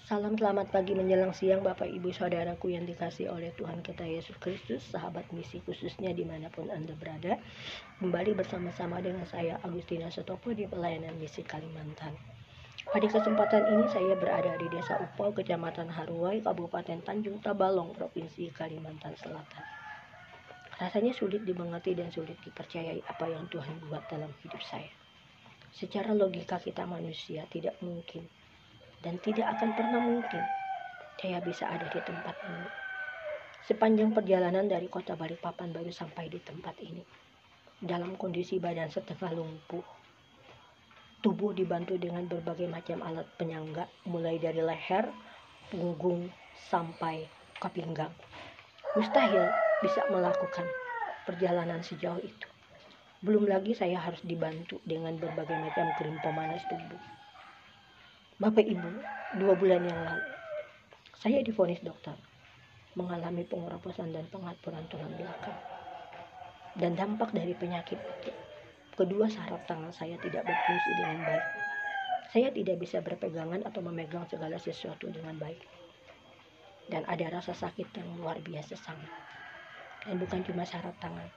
Salam selamat pagi menjelang siang Bapak Ibu Saudaraku yang dikasihi oleh Tuhan kita Yesus Kristus, sahabat misi khususnya dimanapun Anda berada. Kembali bersama-sama dengan saya Agustina Setopo di pelayanan misi Kalimantan. Pada kesempatan ini saya berada di Desa Upau, Kecamatan Haruai, Kabupaten Tanjung Tabalong, Provinsi Kalimantan Selatan. Rasanya sulit dimengerti dan sulit dipercayai apa yang Tuhan buat dalam hidup saya. Secara logika kita manusia tidak mungkin dan tidak akan pernah mungkin saya bisa ada di tempat ini. Sepanjang perjalanan dari kota Balikpapan baru sampai di tempat ini, dalam kondisi badan setengah lumpuh, tubuh dibantu dengan berbagai macam alat penyangga, mulai dari leher, punggung, sampai ke pinggang. Mustahil bisa melakukan perjalanan sejauh itu. Belum lagi saya harus dibantu dengan berbagai macam krim pemanas tubuh. Bapak Ibu, 2 bulan yang lalu, saya divonis dokter mengalami pengeroposan dan pengaturan tulang belakang. Dan dampak dari penyakit itu, kedua saraf tangan saya tidak berfungsi dengan baik. Saya tidak bisa berpegangan atau memegang segala sesuatu dengan baik. Dan ada rasa sakit yang luar biasa sangat. Dan bukan cuma saraf tangan,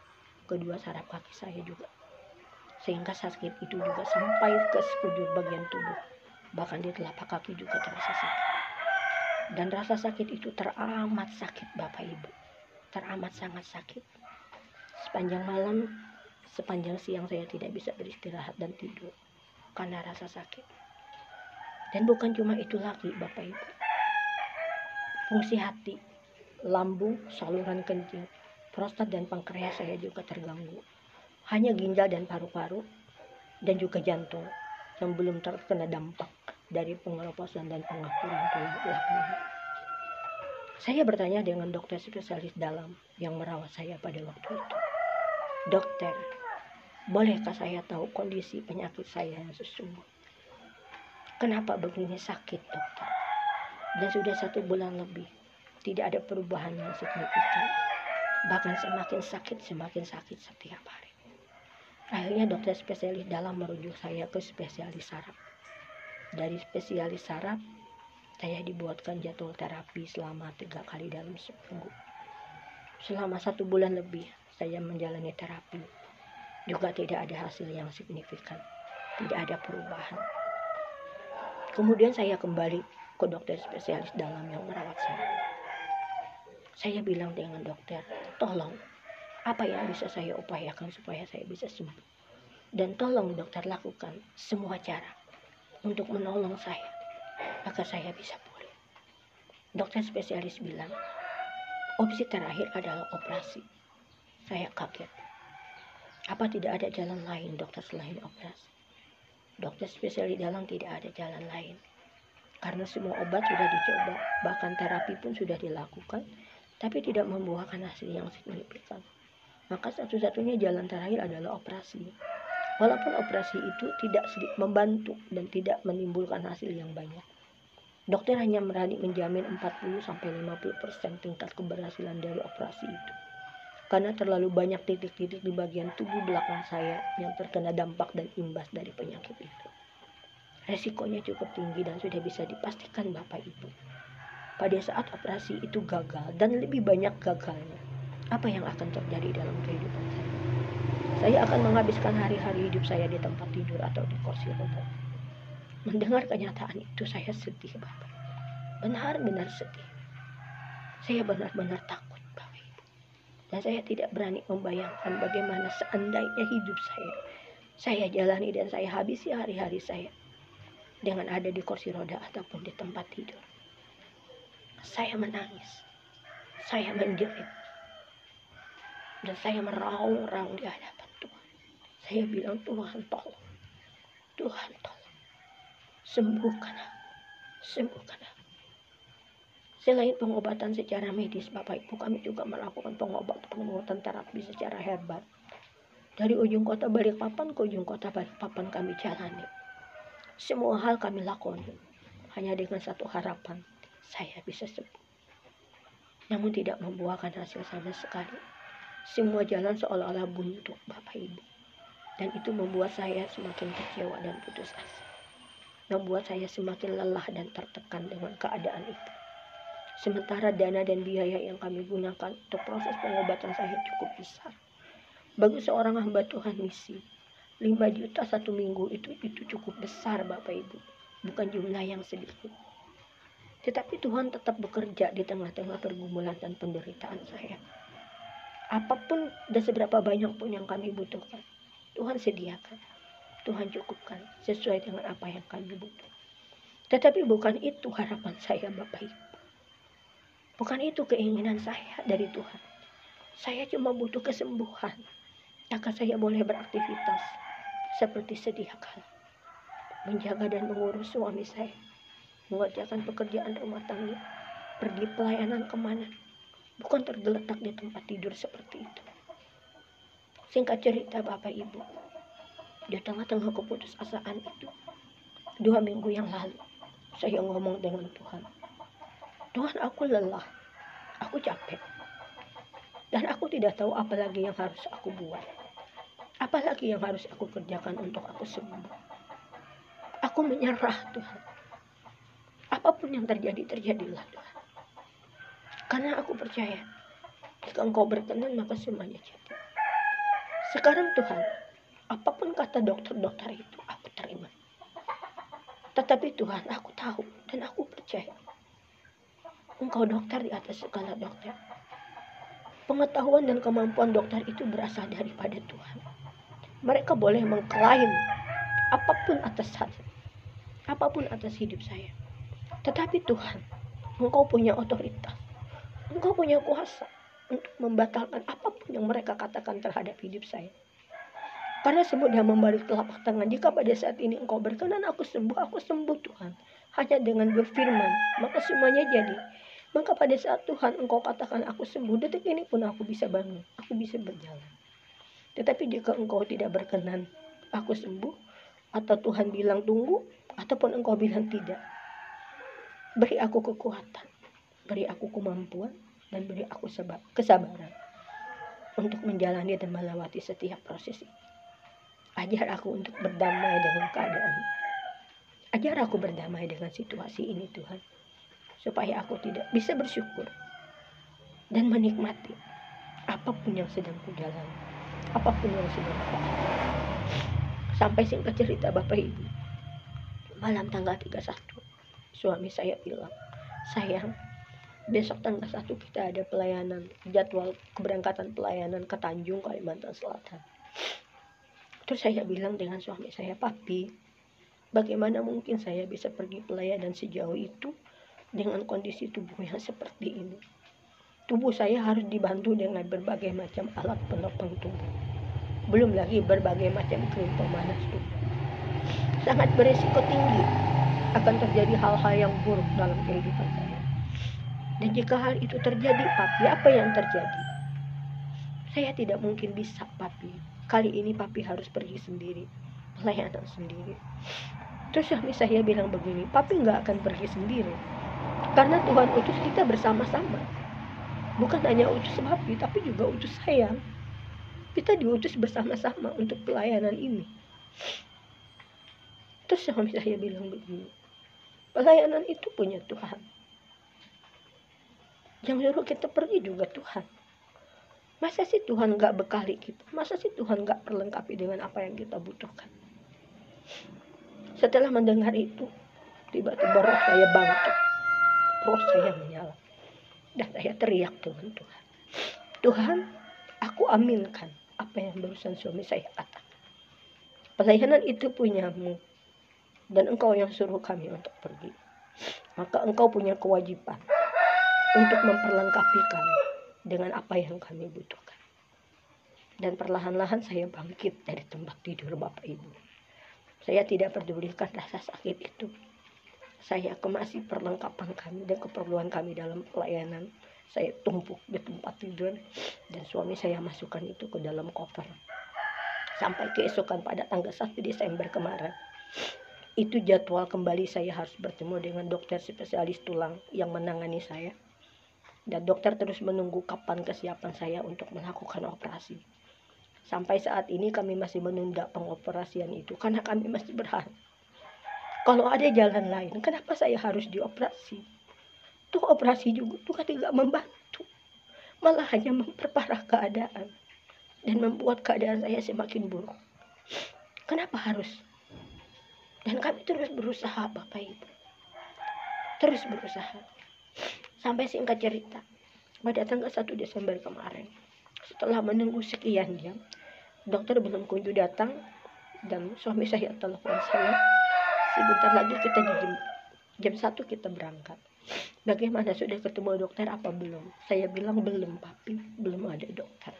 kedua saraf kaki saya juga. Sehingga sakit itu juga sampai ke sekujur bagian tubuh. Bahkan di telapak kaki juga terasa sakit. Dan rasa sakit itu teramat sakit Bapak Ibu. Teramat sangat sakit. Sepanjang malam, sepanjang siang saya tidak bisa beristirahat dan tidur karena rasa sakit. Dan bukan cuma itu lagi Bapak Ibu. Fungsi hati, lambung, saluran kencing, prostat dan pankreas saya juga terganggu. Hanya ginjal dan paru-paru dan juga jantung yang belum terkena dampak dari pengeroposan dan pengapuran tulang belakang. Saya bertanya dengan dokter spesialis dalam yang merawat saya pada waktu itu. Dokter, bolehkah saya tahu kondisi penyakit saya yang sesungguhnya? Kenapa begini sakit dokter? Dan sudah 1 bulan lebih, tidak ada perubahan yang signifikan. Bahkan semakin sakit setiap hari. Akhirnya dokter spesialis dalam merujuk saya ke spesialis saraf. Dari spesialis saraf, saya dibuatkan jadwal terapi selama 3 kali dalam seminggu. Selama 1 bulan lebih, saya menjalani terapi. Juga tidak ada hasil yang signifikan. Tidak ada perubahan. Kemudian saya kembali ke dokter spesialis dalam yang merawat saya. Saya bilang dengan dokter, tolong, apa yang bisa saya upayakan supaya saya bisa sembuh? Dan tolong dokter lakukan semua cara untuk menolong saya agar saya bisa pulih. Dokter spesialis bilang, opsi terakhir adalah operasi. Saya kaget. Apa tidak ada jalan lain dokter selain operasi? Dokter spesialis dalam tidak ada jalan lain. Karena semua obat sudah dicoba, bahkan terapi pun sudah dilakukan, tapi tidak membuahkan hasil yang signifikan. Maka satu-satunya jalan terakhir adalah operasi. Walaupun operasi itu tidak sedikit membantu dan tidak menimbulkan hasil yang banyak. Dokter hanya berani menjamin 40-50% tingkat keberhasilan dari operasi itu. Karena terlalu banyak titik-titik di bagian tubuh belakang saya yang terkena dampak dan imbas dari penyakit itu. Resikonya cukup tinggi dan sudah bisa dipastikan Bapak Ibu. Pada saat operasi itu gagal dan lebih banyak gagalnya, apa yang akan terjadi dalam kehidupan saya? Saya akan menghabiskan hari-hari hidup saya di tempat tidur atau di kursi roda. Mendengar kenyataan itu saya sedih Bapak. Benar-benar sedih. Saya benar-benar takut Bapak Ibu. Dan saya tidak berani membayangkan bagaimana seandainya hidup saya jalani dan saya habisi hari-hari saya dengan ada di kursi roda ataupun di tempat tidur. Saya menangis. Saya menjerit. Dan saya meraung-raung di hadapan Tuhan. Saya bilang, Tuhan tolong. Tuhan tolong. Sembuhkan aku. Sembuhkan aku. Selain pengobatan secara medis, Bapak Ibu, kami juga melakukan pengobatan terapi secara herbal. Dari ujung kota Balikpapan ke ujung kota Balikpapan kami jalani. Semua hal kami lakukan. Hanya dengan satu harapan, saya bisa sembuh. Namun tidak membuahkan hasil sama sekali. Semua jalan seolah-olah buntu Bapak Ibu. Dan itu membuat saya semakin kecewa dan putus asa. membuat saya semakin lelah dan tertekan dengan keadaan itu. Sementara dana dan biaya yang kami gunakan untuk proses pengobatan saya cukup besar. Bagi seorang hamba Tuhan misi, 5 juta 1 minggu itu cukup besar Bapak Ibu. Bukan jumlah yang sedikit. Tetapi Tuhan tetap bekerja di tengah-tengah pergumulan dan penderitaan saya. Apapun dan seberapa banyak pun yang kami butuhkan, Tuhan sediakan. Tuhan cukupkan sesuai dengan apa yang kami butuh. Tetapi bukan itu harapan saya Bapak Ibu. Bukan itu keinginan saya dari Tuhan. Saya cuma butuh kesembuhan agar saya boleh beraktivitas seperti sedia kala. Menjaga dan mengurus suami saya, mengerjakan pekerjaan rumah tangga, pergi pelayanan kemana, bukan tergeletak di tempat tidur seperti itu. Singkat cerita Bapak Ibu, di tengah-tengah keputusasaan itu, 2 minggu yang lalu, saya ngomong dengan Tuhan. Tuhan, aku lelah, aku capek, dan aku tidak tahu apa lagi yang harus aku buat. Apa lagi yang harus aku kerjakan untuk aku sembuh. Aku menyerah Tuhan. Apapun yang terjadi, terjadilah Tuhan. Karena aku percaya, jika Engkau berkenan maka semuanya jadi. Sekarang Tuhan, apapun kata dokter-dokter itu, aku terima. Tetapi Tuhan, aku tahu dan aku percaya, Engkau dokter di atas segala dokter. Pengetahuan dan kemampuan dokter itu berasal daripada Tuhan. Mereka boleh mengklaim apapun atas saya, apapun atas hidup saya. Tetapi Tuhan, Engkau punya otoritas. Engkau punya kuasa untuk membatalkan apapun yang mereka katakan terhadap hidup saya. Karena semudah membalik telapak tangan. Jika pada saat ini Engkau berkenan aku sembuh Tuhan. Hanya dengan berfirman, maka semuanya jadi. Maka pada saat Tuhan Engkau katakan aku sembuh, detik ini pun aku bisa bangun, aku bisa berjalan. Tetapi jika Engkau tidak berkenan aku sembuh, atau Tuhan bilang tunggu, ataupun Engkau bilang tidak, beri aku kekuatan, beri aku kemampuan, dan beri aku kesabaran untuk menjalani dan melewati setiap proses ini. Ajar aku untuk berdamai dengan keadaan. Ajar aku berdamai dengan situasi ini Tuhan. Supaya aku tidak bisa bersyukur dan menikmati apapun yang sedang kujalani, apapun yang sedang kualami. Sampai singkat cerita Bapak Ibu, malam tanggal 31, suami saya bilang, sayang, besok tanggal 1 kita ada pelayanan, jadwal keberangkatan pelayanan ke Tanjung, Kalimantan Selatan. Terus saya bilang dengan suami saya, Papi, bagaimana mungkin saya bisa pergi pelayanan sejauh itu dengan kondisi tubuh yang seperti ini. Tubuh saya harus dibantu dengan berbagai macam alat penopang tubuh. Belum lagi berbagai macam krim pemanas tubuh. Sangat berisiko tinggi akan terjadi hal-hal yang buruk dalam kehidupan saya. Dan jika hal itu terjadi, Papi, apa yang terjadi? Saya tidak mungkin bisa, Papi. Kali ini Papi harus pergi sendiri, pelayanan sendiri. Terus suami saya bilang begini, Papi nggak akan pergi sendiri. Karena Tuhan utus kita bersama-sama. Bukan hanya utus Papi, tapi juga utus saya. Kita diutus bersama-sama untuk pelayanan ini. Terus suami saya bilang begini, pelayanan itu punya Tuhan. Yang nyuruh kita pergi juga Tuhan. Masa sih Tuhan gak bekali kita? Masa sih Tuhan gak perlengkapi dengan apa yang kita butuhkan? Setelah mendengar itu, tiba-tiba roh saya bangkit. Roh saya menyala. Dan saya teriak dengan Tuhan. Tuhan, aku aminkan apa yang barusan suami saya katakan. Pelayanan itu punyamu. Dan engkau yang suruh kami untuk pergi. Maka engkau punya kewajiban untuk memperlengkapi kami dengan apa yang kami butuhkan. Dan perlahan-lahan saya bangkit dari tempat tidur Bapak Ibu. Saya tidak pedulikan rasa sakit itu. Saya kemasi perlengkapan kami dan keperluan kami dalam pelayanan. Saya tumpuk di tempat tidur dan suami saya masukkan itu ke dalam koper. Sampai keesokan pada tanggal 1 Desember kemarin, itu jadwal kembali saya harus bertemu dengan dokter spesialis tulang yang menangani saya. Dan dokter terus menunggu kapan kesiapan saya untuk melakukan operasi. Sampai saat ini kami masih menunda pengoperasian itu karena kami masih berharap Kalau ada jalan lain, kenapa saya harus dioperasi? Tuh operasi juga Tuhan tidak membantu, malah hanya memperparah keadaan dan membuat keadaan saya semakin buruk. Kenapa harus? Dan kami terus berusaha, Bapak Ibu. Terus berusaha. Sampai singkat cerita, pada tanggal 1 Desember kemarin, setelah menunggu sekian jam, dokter belum kunjung datang, dan suami saya telepon saya, sebentar lagi kita dijemput. Jam 1 kita berangkat. Bagaimana, sudah ketemu dokter apa belum? Saya bilang belum, Papi, belum ada dokter.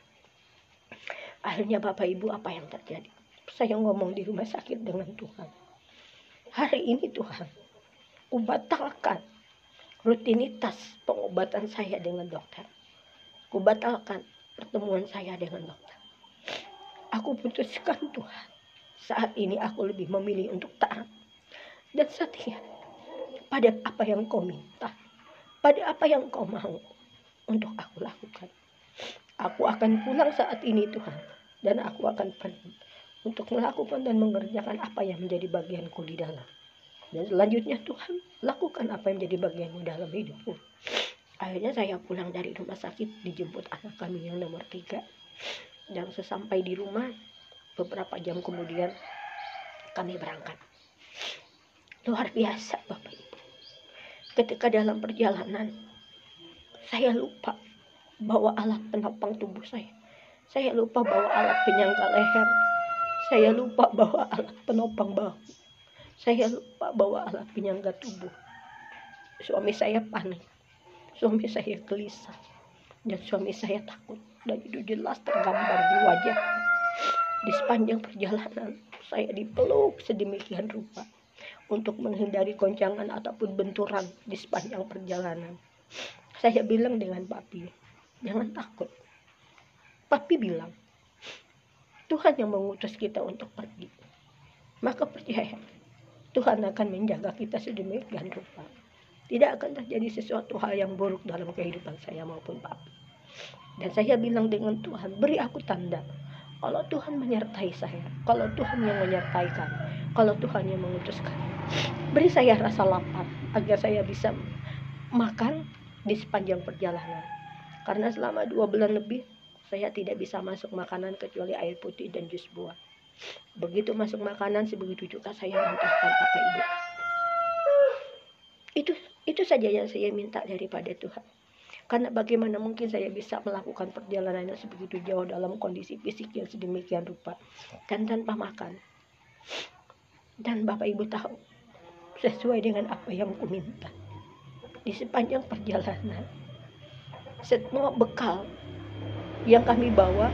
Akhirnya Bapak Ibu, apa yang terjadi? Saya ngomong di rumah sakit dengan Tuhan. Hari ini Tuhan, kubatalkan rutinitas pengobatan saya dengan dokter. Kubatalkan pertemuan saya dengan dokter. Aku putuskan Tuhan, saat ini aku lebih memilih untuk taat dan setia pada apa yang Kau minta, pada apa yang Kau mau untuk aku lakukan. Aku akan pulang saat ini Tuhan, dan aku akan pergi untuk melakukan dan mengerjakan apa yang menjadi bagianku di dalam. Dan selanjutnya Tuhan, lakukan apa yang menjadi bagianmu dalam hidupku. Akhirnya saya pulang dari rumah sakit, dijemput anak kami yang nomor 3. Dan sesampai di rumah, beberapa jam kemudian kami berangkat. Luar biasa Bapak Ibu. Ketika dalam perjalanan, saya lupa bawa alat penopang tubuh saya. Saya lupa bawa alat penyangga leher. Saya lupa bawa alat penopang bahu. Saya lupa bawa alat penyangga tubuh. Suami saya panik. Suami saya gelisah. Dan suami saya takut. Dan itu jelas tergambar di wajah. Di sepanjang perjalanan, saya dipeluk sedemikian rupa untuk menghindari goncangan ataupun benturan di sepanjang perjalanan. Saya bilang dengan Papi, jangan takut. Papi bilang, Tuhan yang mengutus kita untuk pergi. Maka percaya, Tuhan akan menjaga kita sedemikian rupa. Tidak akan terjadi sesuatu hal yang buruk dalam kehidupan saya maupun Papi. Dan saya bilang dengan Tuhan, beri aku tanda. Kalau Tuhan menyertai saya, kalau Tuhan yang menyertaikan, kalau Tuhan yang mengutuskan, beri saya rasa lapar agar saya bisa makan di sepanjang perjalanan. Karena selama 2 bulan lebih, saya tidak bisa masuk makanan kecuali air putih dan jus buah. Begitu masuk makanan, sebegitu juga saya muntahkan, Bapak Ibu. Itu saja yang saya minta daripada Tuhan. Karena bagaimana mungkin saya bisa melakukan perjalanan yang sebegitu jauh dalam kondisi fisik yang sedemikian rupa dan tanpa makan. Dan Bapak Ibu tahu, sesuai dengan apa yang ku minta. Di sepanjang perjalanan, semua bekal yang kami bawa,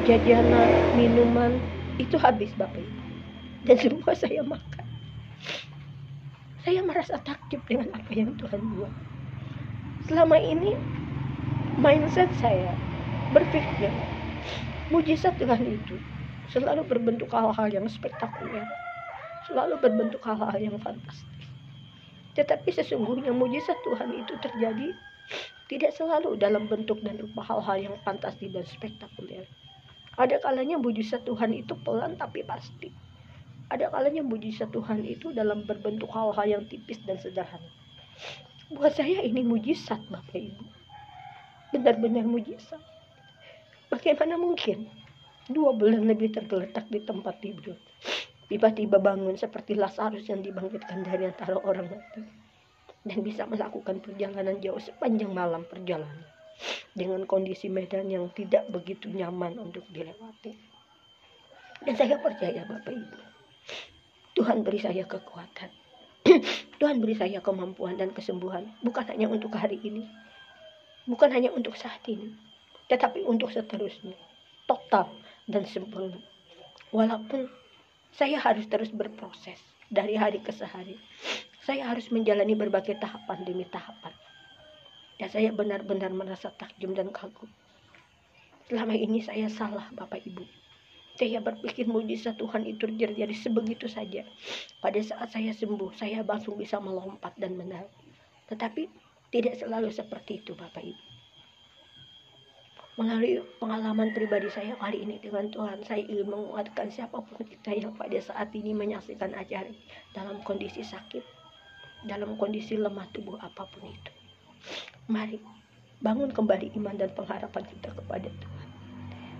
jajanan, minuman, itu habis Bapak Ibu. Dan semua saya makan. Saya merasa takjub dengan apa yang Tuhan buat. Selama ini mindset saya berpikir mujizat Tuhan itu selalu berbentuk hal-hal yang spektakuler, selalu berbentuk hal-hal yang fantastis. Tetapi sesungguhnya mujizat Tuhan itu terjadi tidak selalu dalam bentuk dan rupa hal-hal yang fantastis dan spektakuler. Ada kalanya mujizat Tuhan itu pelan tapi pasti. Ada kalanya mujizat Tuhan itu dalam berbentuk hal-hal yang tipis dan sederhana. Buat saya ini mujizat Bapak Ibu. Benar-benar mujizat. Bagaimana mungkin 2 bulan lebih tergeletak di tempat tidur, tiba-tiba bangun seperti Lazarus yang dibangkitkan dari antara orang mati, dan bisa melakukan perjalanan jauh sepanjang malam perjalanan dengan kondisi medan yang tidak begitu nyaman untuk dilewati. Dan saya percaya Bapak Ibu, Tuhan beri saya kekuatan. Tuhan beri saya kemampuan dan kesembuhan, bukan hanya untuk hari ini, bukan hanya untuk saat ini, tetapi untuk seterusnya, total dan sempurna. Walaupun saya harus terus berproses dari hari ke hari, saya harus menjalani berbagai tahapan demi tahapan. Dan saya benar-benar merasa takjub dan kagum. Selama ini saya salah Bapak Ibu. Saya berpikir mujizat Tuhan itu terjadi sebegitu saja. Pada saat saya sembuh, saya langsung bisa melompat dan menang. Tetapi tidak selalu seperti itu Bapak Ibu. Melalui pengalaman pribadi saya kali ini dengan Tuhan, saya ingin menguatkan siapapun kita yang pada saat ini menyaksikan acara dalam kondisi sakit, dalam kondisi lemah tubuh apapun itu. Mari bangun kembali iman dan pengharapan kita kepada Tuhan.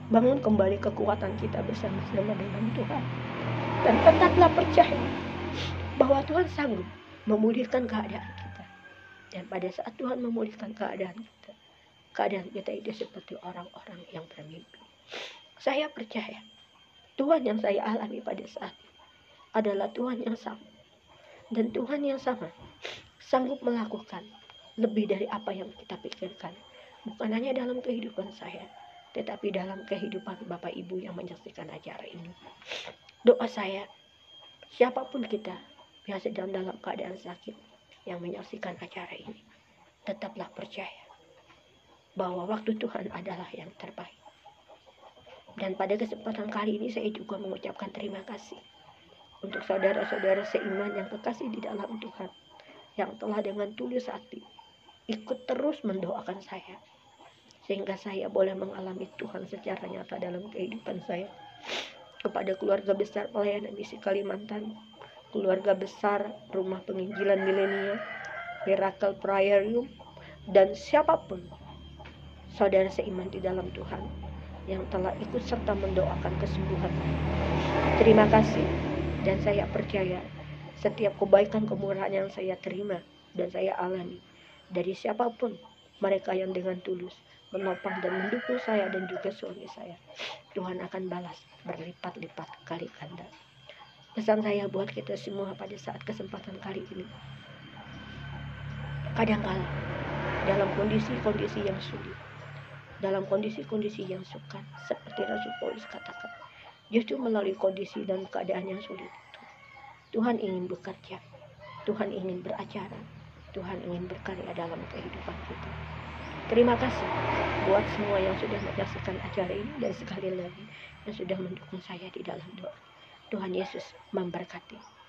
Bangun kembali kekuatan kita bersama-sama dengan Tuhan. Dan tetaplah percaya bahwa Tuhan sanggup memulihkan keadaan kita. Dan pada saat Tuhan memulihkan keadaan kita itu seperti orang-orang yang bermimpi. Saya percaya Tuhan yang saya alami pada saat ini adalah Tuhan yang sama. Dan Tuhan yang sama sanggup melakukan lebih dari apa yang kita pikirkan. Bukan hanya dalam kehidupan saya, tetapi dalam kehidupan Bapak Ibu yang menyaksikan acara ini. Doa saya, siapapun kita yang sedang dalam keadaan sakit yang menyaksikan acara ini, tetaplah percaya bahwa waktu Tuhan adalah yang terbaik. Dan pada kesempatan kali ini saya juga mengucapkan terima kasih untuk saudara-saudara seiman yang kekasih di dalam Tuhan, yang telah dengan tulus hati ikut terus mendoakan saya, sehingga saya boleh mengalami Tuhan secara nyata dalam kehidupan saya. Kepada keluarga besar Pelayanan Misi Kalimantan, keluarga besar Rumah Penginjilan Milenial, Miracle Prayer Room, dan siapapun saudara seiman di dalam Tuhan yang telah ikut serta mendoakan kesembuhan. Terima kasih, dan saya percaya setiap kebaikan kemurahan yang saya terima dan saya alami dari siapapun mereka yang dengan tulus menopang dan mendukung saya dan juga suami saya, Tuhan akan balas berlipat-lipat kali ganda. Pesan saya buat kita semua pada saat kesempatan kali ini, kadangkala dalam kondisi-kondisi yang sulit, dalam kondisi-kondisi yang sukar, seperti Rasul Paulus katakan, justru melalui kondisi dan keadaan yang sulit itu, Tuhan ingin bekerja, Tuhan ingin beracara, Tuhan ingin berkarya dalam kehidupan kita. Terima kasih buat semua yang sudah menyaksikan acara ini, dan sekali lagi yang sudah mendukung saya di dalam doa. Tuhan Yesus memberkati.